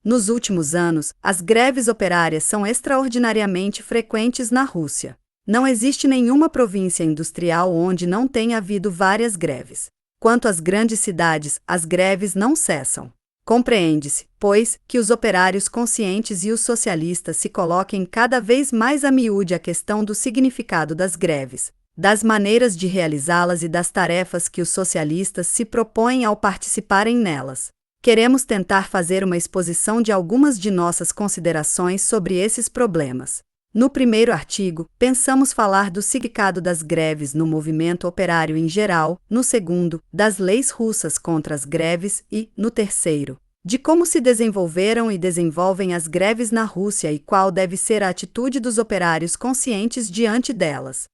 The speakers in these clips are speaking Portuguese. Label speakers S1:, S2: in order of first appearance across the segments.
S1: Nos últimos anos, as greves operárias são extraordinariamente frequentes na Rússia. Não existe nenhuma província industrial onde não tenha havido várias greves. Quanto às grandes cidades, as greves não cessam. Compreende-se, pois, que os operários conscientes e os socialistas se coloquem cada vez mais a miúde a questão do significado das greves, das maneiras de realizá-las e das tarefas que os socialistas se propõem ao participarem nelas. Queremos tentar fazer uma exposição de algumas de nossas considerações sobre esses problemas. No primeiro artigo, pensamos falar do significado das greves no movimento operário em geral, no segundo, das leis russas contra as greves e, no terceiro, de como se desenvolveram e desenvolvem as greves na Rússia e qual deve ser a atitude dos operários conscientes diante delas.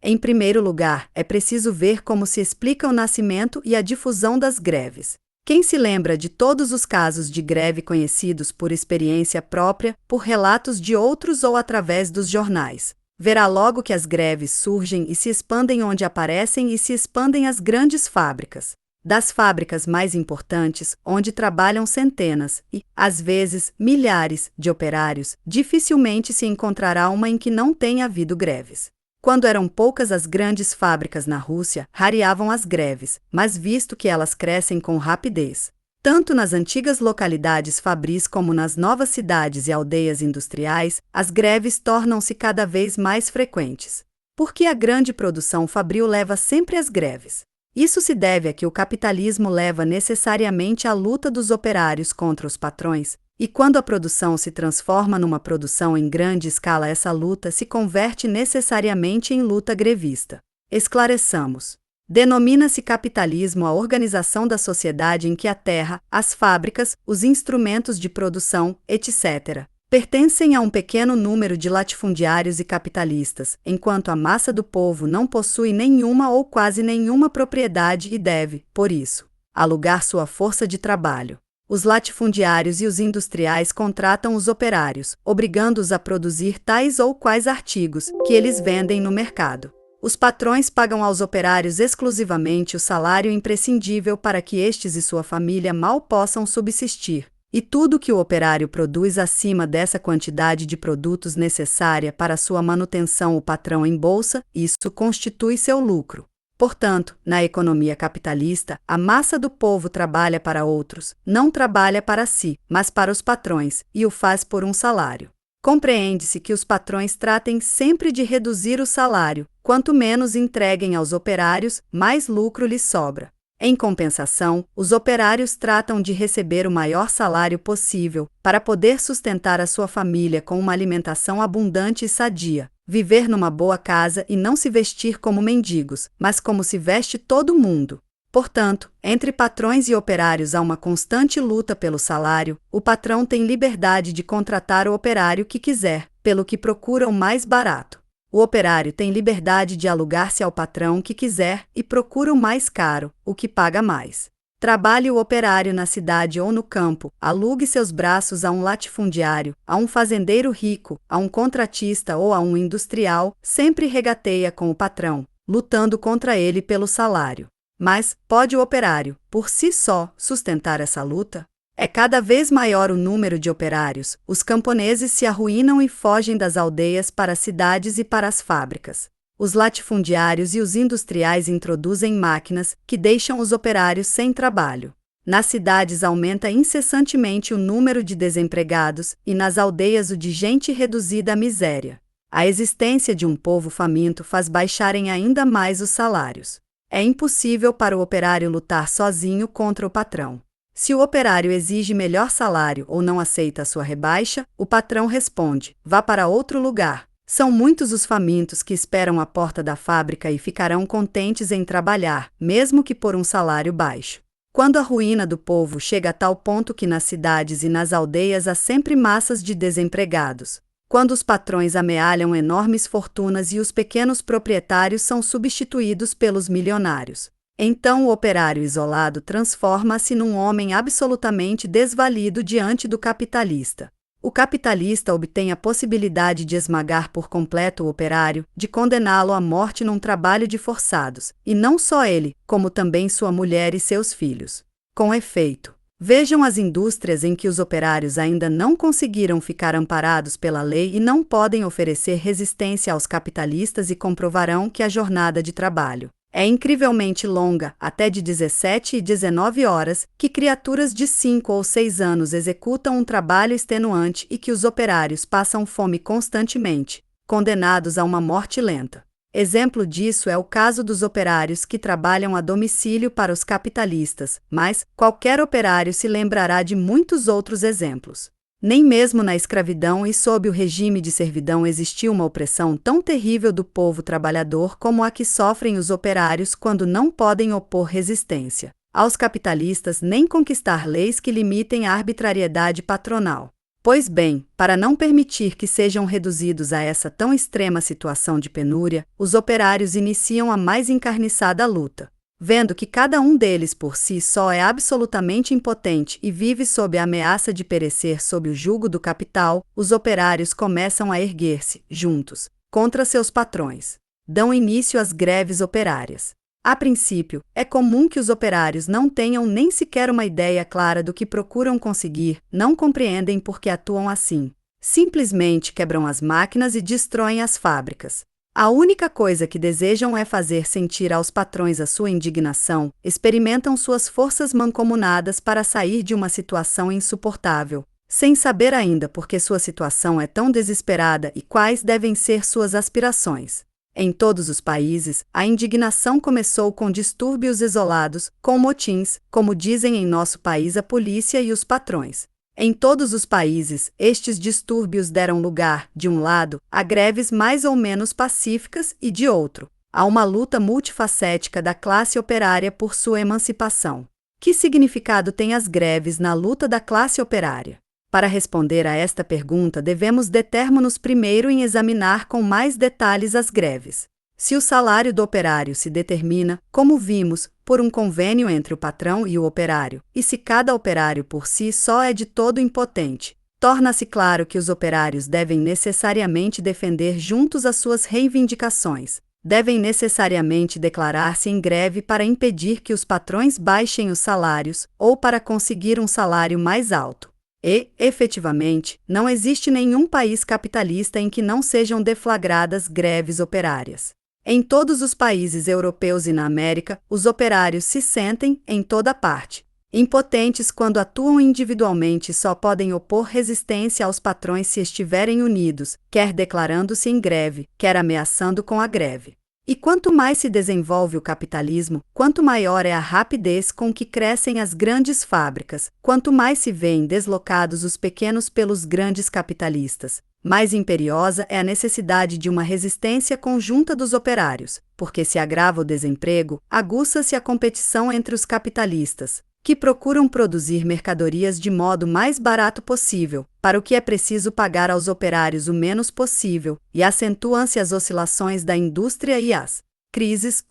S1: Em primeiro lugar, é preciso ver como se explica o nascimento e a difusão das greves. Quem se lembra de todos os casos de greve conhecidos por experiência própria, por relatos de outros ou através dos jornais, verá logo que as greves surgem e se expandem onde aparecem e se expandem as grandes fábricas. Das fábricas mais importantes, onde trabalham centenas e, às vezes, milhares de operários, dificilmente se encontrará uma em que não tenha havido greves. Quando eram poucas as grandes fábricas na Rússia, rareavam as greves, mas visto que elas crescem com rapidez, tanto nas antigas localidades fabris como nas novas cidades e aldeias industriais, as greves tornam-se cada vez mais frequentes. Porque a grande produção fabril leva sempre às greves. Isso se deve a que o capitalismo leva necessariamente à luta dos operários contra os patrões, e quando a produção se transforma numa produção em grande escala, essa luta se converte necessariamente em luta grevista. Esclareçamos. Denomina-se capitalismo a organização da sociedade em que a terra, as fábricas, os instrumentos de produção, etc., pertencem a um pequeno número de latifundiários e capitalistas, enquanto a massa do povo não possui nenhuma ou quase nenhuma propriedade e deve, por isso, alugar sua força de trabalho. Os latifundiários e os industriais contratam os operários, obrigando-os a produzir tais ou quais artigos que eles vendem no mercado. Os patrões pagam aos operários exclusivamente o salário imprescindível para que estes e sua família mal possam subsistir, e tudo que o operário produz acima dessa quantidade de produtos necessária para sua manutenção o patrão embolsa, isso constitui seu lucro. Portanto, na economia capitalista, a massa do povo trabalha para outros, não trabalha para si, mas para os patrões, e o faz por um salário. Compreende-se que os patrões tratem sempre de reduzir o salário, quanto menos entreguem aos operários, mais lucro lhes sobra. Em compensação, os operários tratam de receber o maior salário possível, para poder sustentar a sua família com uma alimentação abundante e sadia, viver numa boa casa e não se vestir como mendigos, mas como se veste todo mundo. Portanto, entre patrões e operários há uma constante luta pelo salário. O patrão tem liberdade de contratar o operário que quiser, pelo que procura o mais barato. O operário tem liberdade de alugar-se ao patrão que quiser e procura o mais caro, o que paga mais. Trabalhe o operário na cidade ou no campo, alugue seus braços a um latifundiário, a um fazendeiro rico, a um contratista ou a um industrial, sempre regateia com o patrão, lutando contra ele pelo salário. Mas, pode o operário, por si só, sustentar essa luta? É cada vez maior o número de operários, os camponeses se arruinam e fogem das aldeias para as cidades e para as fábricas. Os latifundiários e os industriais introduzem máquinas que deixam os operários sem trabalho. Nas cidades aumenta incessantemente o número de desempregados e nas aldeias o de gente reduzida à miséria. A existência de um povo faminto faz baixarem ainda mais os salários. É impossível para o operário lutar sozinho contra o patrão. Se o operário exige melhor salário ou não aceita a sua rebaixa, o patrão responde: vá para outro lugar. São muitos os famintos que esperam à porta da fábrica e ficarão contentes em trabalhar, mesmo que por um salário baixo. Quando a ruína do povo chega a tal ponto que nas cidades e nas aldeias há sempre massas de desempregados, quando os patrões amealham enormes fortunas e os pequenos proprietários são substituídos pelos milionários, então o operário isolado transforma-se num homem absolutamente desvalido diante do capitalista. O capitalista obtém a possibilidade de esmagar por completo o operário, de condená-lo à morte num trabalho de forçados, e não só ele, como também sua mulher e seus filhos. Com efeito, Vejam as indústrias em que os operários ainda não conseguiram ficar amparados pela lei e não podem oferecer resistência aos capitalistas e comprovarão que a jornada de trabalho é incrivelmente longa, até de 17 e 19 horas, que criaturas de 5 ou 6 anos executam um trabalho extenuante e que os operários passam fome constantemente, condenados a uma morte lenta. Exemplo disso é o caso dos operários que trabalham a domicílio para os capitalistas, mas qualquer operário se lembrará de muitos outros exemplos. Nem mesmo na escravidão e sob o regime de servidão existiu uma opressão tão terrível do povo trabalhador como a que sofrem os operários quando não podem opor resistência aos capitalistas nem conquistar leis que limitem a arbitrariedade patronal. Pois bem, para não permitir que sejam reduzidos a essa tão extrema situação de penúria, os operários iniciam a mais encarniçada luta. Vendo que cada um deles por si só é absolutamente impotente e vive sob a ameaça de perecer sob o jugo do capital, os operários começam a erguer-se, juntos, contra seus patrões. Dão início às greves operárias. A princípio, é comum que os operários não tenham nem sequer uma ideia clara do que procuram conseguir, não compreendem por que atuam assim. Simplesmente quebram as máquinas e destroem as fábricas. A única coisa que desejam é fazer sentir aos patrões a sua indignação, experimentam suas forças mancomunadas para sair de uma situação insuportável, sem saber ainda por que sua situação é tão desesperada e quais devem ser suas aspirações. Em todos os países, a indignação começou com distúrbios isolados, com motins, como dizem em nosso país a polícia e os patrões. Em todos os países, estes distúrbios deram lugar, de um lado, a greves mais ou menos pacíficas e, de outro, a uma luta multifacética da classe operária por sua emancipação. Que significado têm as greves na luta da classe operária? Para responder a esta pergunta, devemos deter-nos primeiro em examinar com mais detalhes as greves. Se o salário do operário se determina, como vimos, por um convênio entre o patrão e o operário, e se cada operário por si só é de todo impotente, torna-se claro que os operários devem necessariamente defender juntos as suas reivindicações, devem necessariamente declarar-se em greve para impedir que os patrões baixem os salários ou para conseguir um salário mais alto. E, efetivamente, não existe nenhum país capitalista em que não sejam deflagradas greves operárias. Em todos os países europeus e na América, os operários se sentem, em toda parte, impotentes quando atuam individualmente e só podem opor resistência aos patrões se estiverem unidos, quer declarando-se em greve, quer ameaçando com a greve. E quanto mais se desenvolve o capitalismo, quanto maior é a rapidez com que crescem as grandes fábricas, quanto mais se veem deslocados os pequenos pelos grandes capitalistas, mais imperiosa é a necessidade de uma resistência conjunta dos operários, porque se agrava o desemprego, aguça-se a competição entre os capitalistas, que procuram produzir mercadorias de modo mais barato possível, para o que é preciso pagar aos operários o menos possível, e acentuam-se as oscilações da indústria e as crises.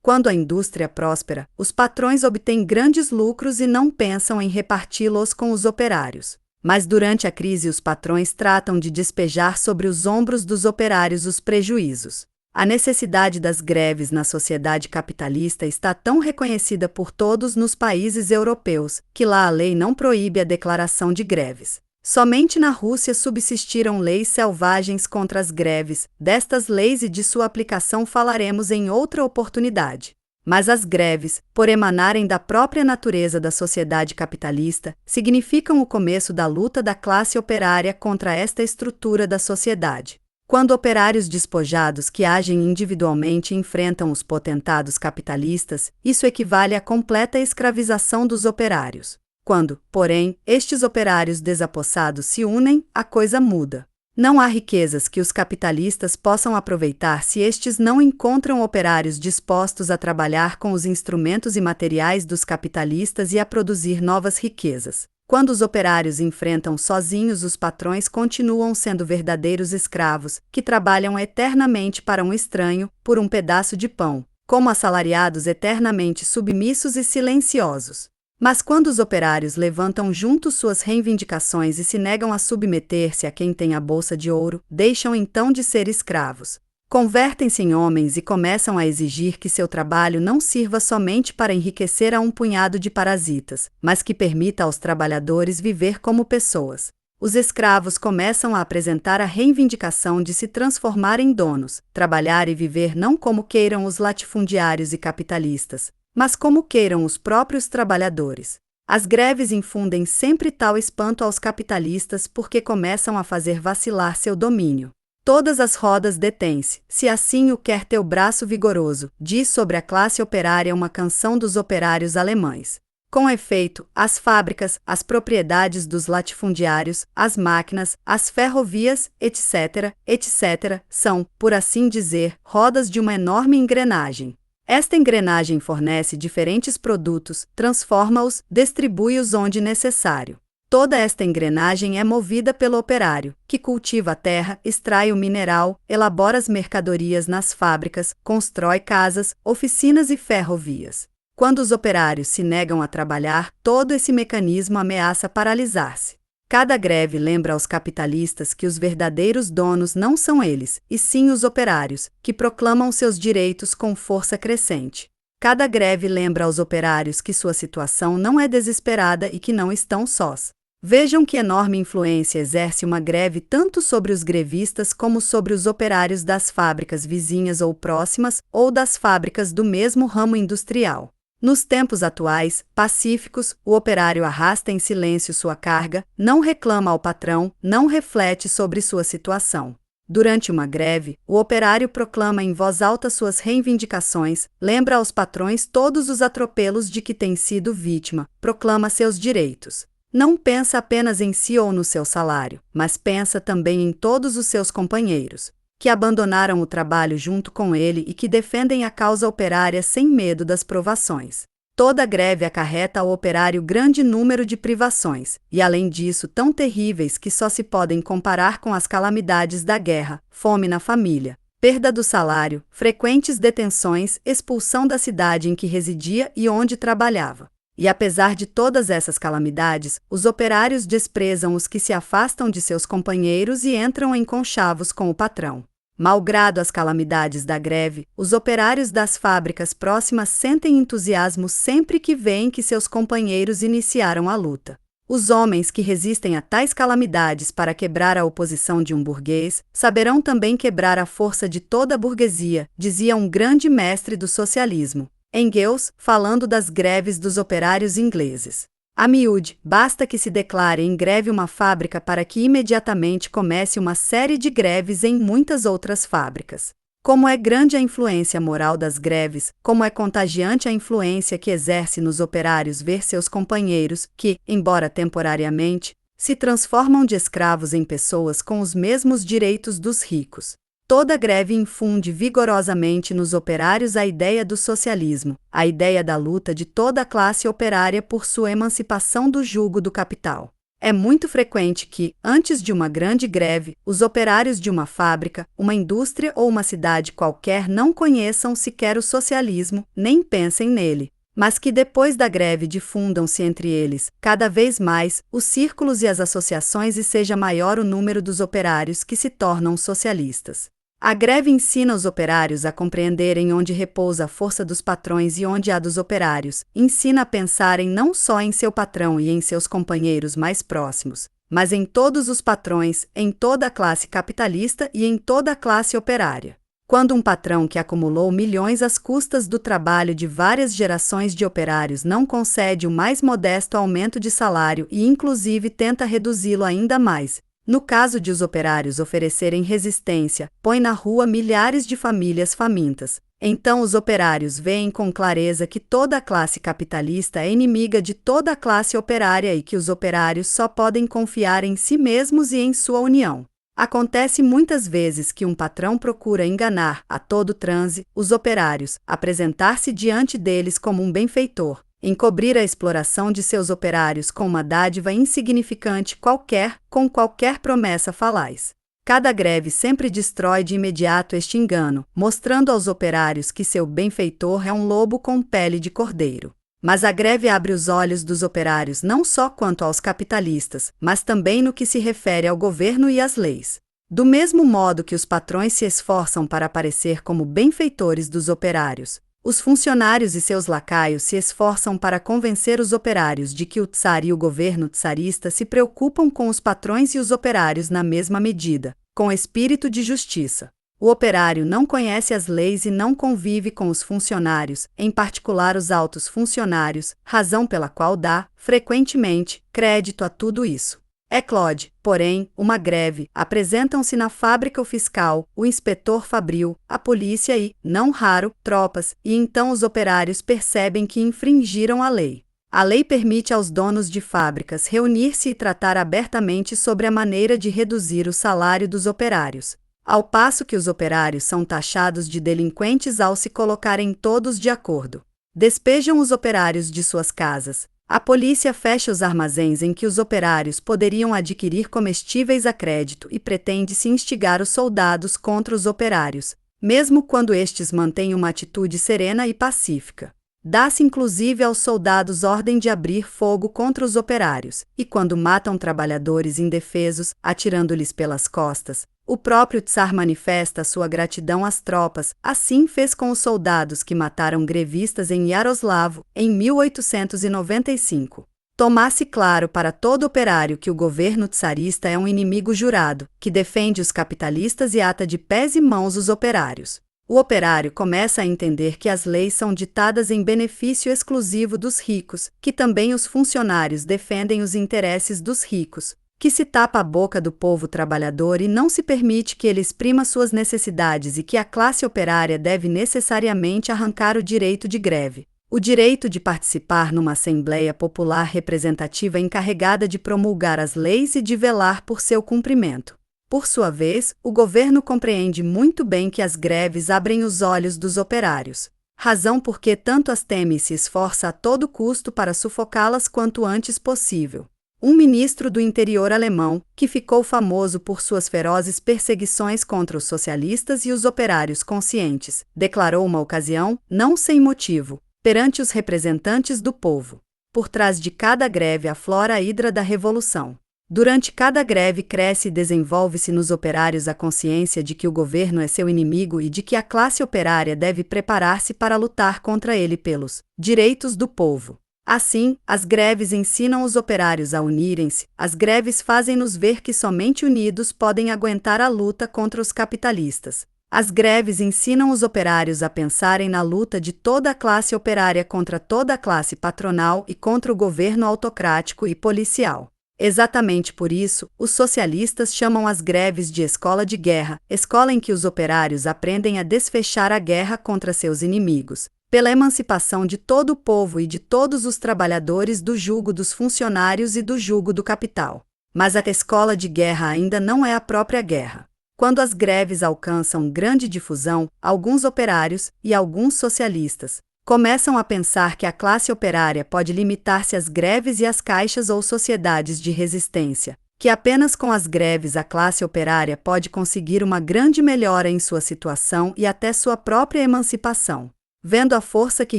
S1: Quando a indústria próspera, os patrões obtêm grandes lucros e não pensam em reparti-los com os operários. Mas durante a crise os patrões tratam de despejar sobre os ombros dos operários os prejuízos. A necessidade das greves na sociedade capitalista está tão reconhecida por todos nos países europeus, que lá a lei não proíbe a declaração de greves. Somente na Rússia subsistiram leis selvagens contra as greves. Destas leis e de sua aplicação falaremos em outra oportunidade. Mas as greves, por emanarem da própria natureza da sociedade capitalista, significam o começo da luta da classe operária contra esta estrutura da sociedade. Quando operários despojados que agem individualmente enfrentam os potentados capitalistas, isso equivale à completa escravização dos operários. Quando, porém, estes operários desapossados se unem, a coisa muda. Não há riquezas que os capitalistas possam aproveitar se estes não encontram operários dispostos a trabalhar com os instrumentos e materiais dos capitalistas e a produzir novas riquezas. Quando os operários enfrentam sozinhos os patrões continuam sendo verdadeiros escravos, que trabalham eternamente para um estranho, por um pedaço de pão, como assalariados eternamente submissos e silenciosos. Mas quando os operários levantam juntos suas reivindicações e se negam a submeter-se a quem tem a bolsa de ouro, deixam então de ser escravos. Convertem-se em homens e começam a exigir que seu trabalho não sirva somente para enriquecer a um punhado de parasitas, mas que permita aos trabalhadores viver como pessoas. Os escravos começam a apresentar a reivindicação de se transformar em donos, trabalhar e viver não como queiram os latifundiários e capitalistas, mas como queiram os próprios trabalhadores. As greves infundem sempre tal espanto aos capitalistas porque começam a fazer vacilar seu domínio. Todas as rodas detêm-se, se assim o quer teu braço vigoroso, diz sobre a classe operária uma canção dos operários alemães. Com efeito, as fábricas, as propriedades dos latifundiários, as máquinas, as ferrovias, etc., etc., são, por assim dizer, rodas de uma enorme engrenagem. Esta engrenagem fornece diferentes produtos, transforma-os, distribui-os onde necessário. Toda esta engrenagem é movida pelo operário, que cultiva a terra, extrai o mineral, elabora as mercadorias nas fábricas, constrói casas, oficinas e ferrovias. Quando os operários se negam a trabalhar, todo esse mecanismo ameaça paralisar-se. Cada greve lembra aos capitalistas que os verdadeiros donos não são eles, e sim os operários, que proclamam seus direitos com força crescente. Cada greve lembra aos operários que sua situação não é desesperada e que não estão sós. Vejam que enorme influência exerce uma greve tanto sobre os grevistas como sobre os operários das fábricas vizinhas ou próximas, ou das fábricas do mesmo ramo industrial. Nos tempos atuais, pacíficos, o operário arrasta em silêncio sua carga, não reclama ao patrão, não reflete sobre sua situação. Durante uma greve, o operário proclama em voz alta suas reivindicações, lembra aos patrões todos os atropelos de que tem sido vítima, proclama seus direitos. Não pensa apenas em si ou no seu salário, mas pensa também em todos os seus companheiros, que abandonaram o trabalho junto com ele e que defendem a causa operária sem medo das provações. Toda greve acarreta ao operário grande número de privações, e além disso tão terríveis que só se podem comparar com as calamidades da guerra, fome na família, perda do salário, frequentes detenções, expulsão da cidade em que residia e onde trabalhava. E apesar de todas essas calamidades, os operários desprezam os que se afastam de seus companheiros e entram em conchavos com o patrão. Malgrado as calamidades da greve, os operários das fábricas próximas sentem entusiasmo sempre que veem que seus companheiros iniciaram a luta. Os homens que resistem a tais calamidades para quebrar a oposição de um burguês, saberão também quebrar a força de toda a burguesia, dizia um grande mestre do socialismo, Engels, falando das greves dos operários ingleses. A miúde, basta que se declare em greve uma fábrica para que imediatamente comece uma série de greves em muitas outras fábricas. Como é grande a influência moral das greves, como é contagiante a influência que exerce nos operários ver seus companheiros, que, embora temporariamente, se transformam de escravos em pessoas com os mesmos direitos dos ricos. Toda greve infunde vigorosamente nos operários a ideia do socialismo, a ideia da luta de toda a classe operária por sua emancipação do jugo do capital. É muito frequente que, antes de uma grande greve, os operários de uma fábrica, uma indústria ou uma cidade qualquer não conheçam sequer o socialismo, nem pensem nele, mas que depois da greve difundam-se entre eles, cada vez mais, os círculos e as associações e seja maior o número dos operários que se tornam socialistas. A greve ensina os operários a compreenderem onde repousa a força dos patrões e onde a dos operários, ensina a pensarem não só em seu patrão e em seus companheiros mais próximos, mas em todos os patrões, em toda a classe capitalista e em toda a classe operária. Quando um patrão que acumulou milhões às custas do trabalho de várias gerações de operários não concede o mais modesto aumento de salário e inclusive tenta reduzi-lo ainda mais, no caso de os operários oferecerem resistência, põe na rua milhares de famílias famintas. Então os operários veem com clareza que toda a classe capitalista é inimiga de toda a classe operária e que os operários só podem confiar em si mesmos e em sua união. Acontece muitas vezes que um patrão procura enganar, a todo transe, os operários, apresentar-se diante deles como um benfeitor, encobrir a exploração de seus operários com uma dádiva insignificante qualquer, com qualquer promessa falaz. Cada greve sempre destrói de imediato este engano, mostrando aos operários que seu benfeitor é um lobo com pele de cordeiro. Mas a greve abre os olhos dos operários não só quanto aos capitalistas, mas também no que se refere ao governo e às leis. Do mesmo modo que os patrões se esforçam para parecer como benfeitores dos operários, os funcionários e seus lacaios se esforçam para convencer os operários de que o czar e o governo czarista se preocupam com os patrões e os operários na mesma medida, com espírito de justiça. O operário não conhece as leis e não convive com os funcionários, em particular os altos funcionários, razão pela qual dá, frequentemente, crédito a tudo isso. Eclode, porém, uma greve, apresentam-se na fábrica o fiscal, o inspetor fabril, a polícia e, não raro, tropas, e então os operários percebem que infringiram a lei. A lei permite aos donos de fábricas reunir-se e tratar abertamente sobre a maneira de reduzir o salário dos operários, ao passo que os operários são taxados de delinquentes ao se colocarem todos de acordo. Despejam os operários de suas casas. A polícia fecha os armazéns em que os operários poderiam adquirir comestíveis a crédito e pretende-se instigar os soldados contra os operários, mesmo quando estes mantêm uma atitude serena e pacífica. Dá-se inclusive aos soldados ordem de abrir fogo contra os operários, e quando matam trabalhadores indefesos, atirando-lhes pelas costas, o próprio czar manifesta sua gratidão às tropas, assim fez com os soldados que mataram grevistas em Yaroslavo, em 1895. Torna-se claro para todo operário que o governo czarista é um inimigo jurado, que defende os capitalistas e ata de pés e mãos os operários. O operário começa a entender que as leis são ditadas em benefício exclusivo dos ricos, que também os funcionários defendem os interesses dos ricos, que se tapa a boca do povo trabalhador e não se permite que ele exprima suas necessidades e que a classe operária deve necessariamente arrancar o direito de greve, o direito de participar numa Assembleia Popular representativa encarregada de promulgar as leis e de velar por seu cumprimento. Por sua vez, o governo compreende muito bem que as greves abrem os olhos dos operários, razão por que tanto as teme e se esforça a todo custo para sufocá-las quanto antes possível. Um ministro do interior alemão, que ficou famoso por suas ferozes perseguições contra os socialistas e os operários conscientes, declarou uma ocasião, não sem motivo, perante os representantes do povo: por trás de cada greve aflora a hidra da revolução. Durante cada greve cresce e desenvolve-se nos operários a consciência de que o governo é seu inimigo e de que a classe operária deve preparar-se para lutar contra ele pelos direitos do povo. Assim, as greves ensinam os operários a unirem-se, as greves fazem-nos ver que somente unidos podem aguentar a luta contra os capitalistas. As greves ensinam os operários a pensarem na luta de toda a classe operária contra toda a classe patronal e contra o governo autocrático e policial. Exatamente por isso, os socialistas chamam as greves de escola de guerra, escola em que os operários aprendem a desfechar a guerra contra seus inimigos, pela emancipação de todo o povo e de todos os trabalhadores do jugo dos funcionários e do jugo do capital. Mas a escola de guerra ainda não é a própria guerra. Quando as greves alcançam grande difusão, alguns operários, e alguns socialistas, começam a pensar que a classe operária pode limitar-se às greves e às caixas ou sociedades de resistência, que apenas com as greves a classe operária pode conseguir uma grande melhora em sua situação e até sua própria emancipação. Vendo a força que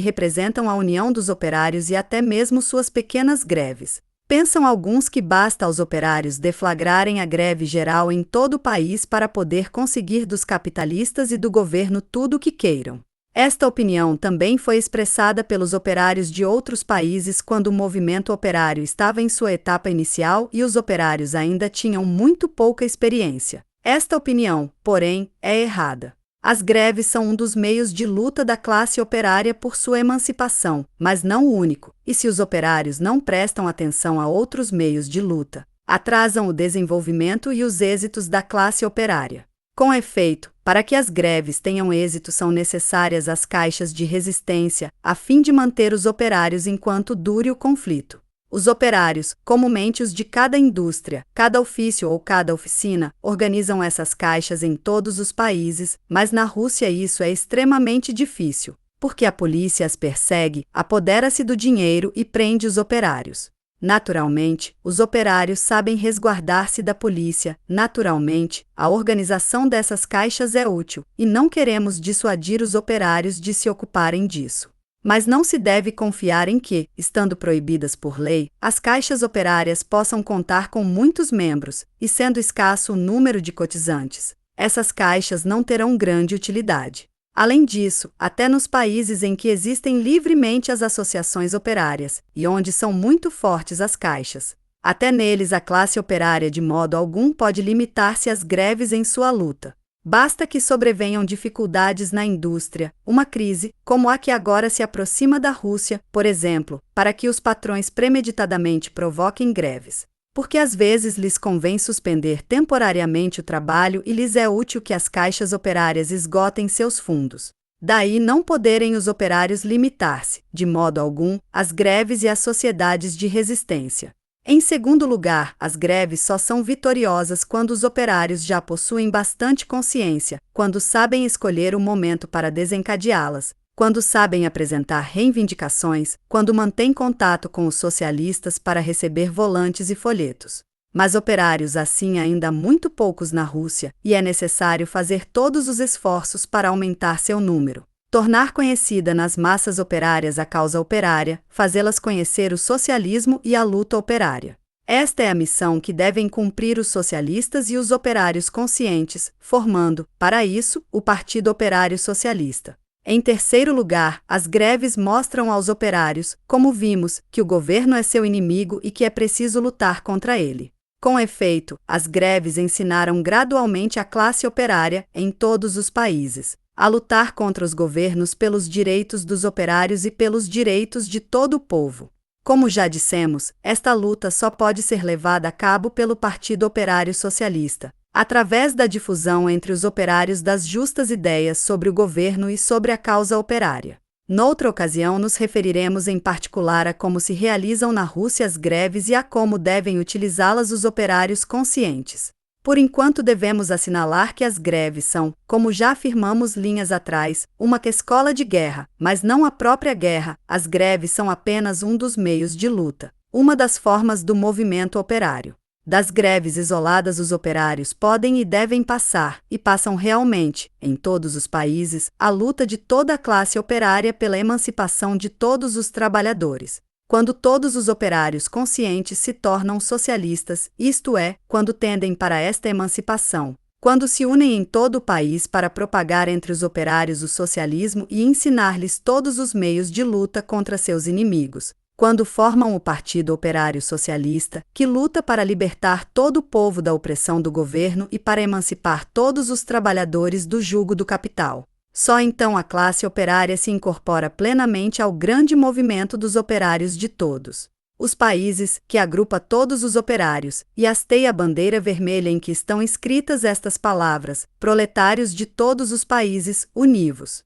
S1: representam a união dos operários e até mesmo suas pequenas greves, pensam alguns que basta aos operários deflagrarem a greve geral em todo o país para poder conseguir dos capitalistas e do governo tudo o que queiram. Esta opinião também foi expressada pelos operários de outros países quando o movimento operário estava em sua etapa inicial e os operários ainda tinham muito pouca experiência. Esta opinião, porém, é errada. As greves são um dos meios de luta da classe operária por sua emancipação, mas não o único, e se os operários não prestam atenção a outros meios de luta, atrasam o desenvolvimento e os êxitos da classe operária. Com efeito, para que as greves tenham êxito são necessárias as caixas de resistência, a fim de manter os operários enquanto dure o conflito. Os operários, comumente os de cada indústria, cada ofício ou cada oficina, organizam essas caixas em todos os países, mas na Rússia isso é extremamente difícil, porque a polícia as persegue, apodera-se do dinheiro e prende os operários. Naturalmente, os operários sabem resguardar-se da polícia. Naturalmente, a organização dessas caixas é útil, e não queremos dissuadir os operários de se ocuparem disso. Mas não se deve confiar em que, estando proibidas por lei, as caixas operárias possam contar com muitos membros, e sendo escasso o número de cotizantes, essas caixas não terão grande utilidade. Além disso, até nos países em que existem livremente as associações operárias, e onde são muito fortes as caixas, até neles a classe operária de modo algum pode limitar-se às greves em sua luta. Basta que sobrevenham dificuldades na indústria, uma crise, como a que agora se aproxima da Rússia, por exemplo, para que os patrões premeditadamente provoquem greves. Porque às vezes lhes convém suspender temporariamente o trabalho e lhes é útil que as caixas operárias esgotem seus fundos. Daí não poderem os operários limitar-se, de modo algum, às greves e às sociedades de resistência. Em segundo lugar, as greves só são vitoriosas quando os operários já possuem bastante consciência, quando sabem escolher o momento para desencadeá-las, quando sabem apresentar reivindicações, quando mantêm contato com os socialistas para receber volantes e folhetos. Mas operários assim ainda há muito poucos na Rússia, e é necessário fazer todos os esforços para aumentar seu número. Tornar conhecida nas massas operárias a causa operária, fazê-las conhecer o socialismo e a luta operária. Esta é a missão que devem cumprir os socialistas e os operários conscientes, formando, para isso, o Partido Operário Socialista. Em terceiro lugar, as greves mostram aos operários, como vimos, que o governo é seu inimigo e que é preciso lutar contra ele. Com efeito, as greves ensinaram gradualmente a classe operária, em todos os países, a lutar contra os governos pelos direitos dos operários e pelos direitos de todo o povo. Como já dissemos, esta luta só pode ser levada a cabo pelo Partido Operário Socialista, através da difusão entre os operários das justas ideias sobre o governo e sobre a causa operária. Noutra ocasião nos referiremos em particular a como se realizam na Rússia as greves e a como devem utilizá-las os operários conscientes. Por enquanto devemos assinalar que as greves são, como já afirmamos linhas atrás, uma escola de guerra, mas não a própria guerra. As greves são apenas um dos meios de luta, uma das formas do movimento operário. Das greves isoladas os operários podem e devem passar, e passam realmente, em todos os países, a luta de toda a classe operária pela emancipação de todos os trabalhadores. Quando todos os operários conscientes se tornam socialistas, isto é, quando tendem para esta emancipação, quando se unem em todo o país para propagar entre os operários o socialismo e ensinar-lhes todos os meios de luta contra seus inimigos, quando formam o Partido Operário Socialista, que luta para libertar todo o povo da opressão do governo e para emancipar todos os trabalhadores do jugo do capital. Só então a classe operária se incorpora plenamente ao grande movimento dos operários de todos os países, que agrupa todos os operários, e hasteia a bandeira vermelha em que estão escritas estas palavras: proletários de todos os países, univos.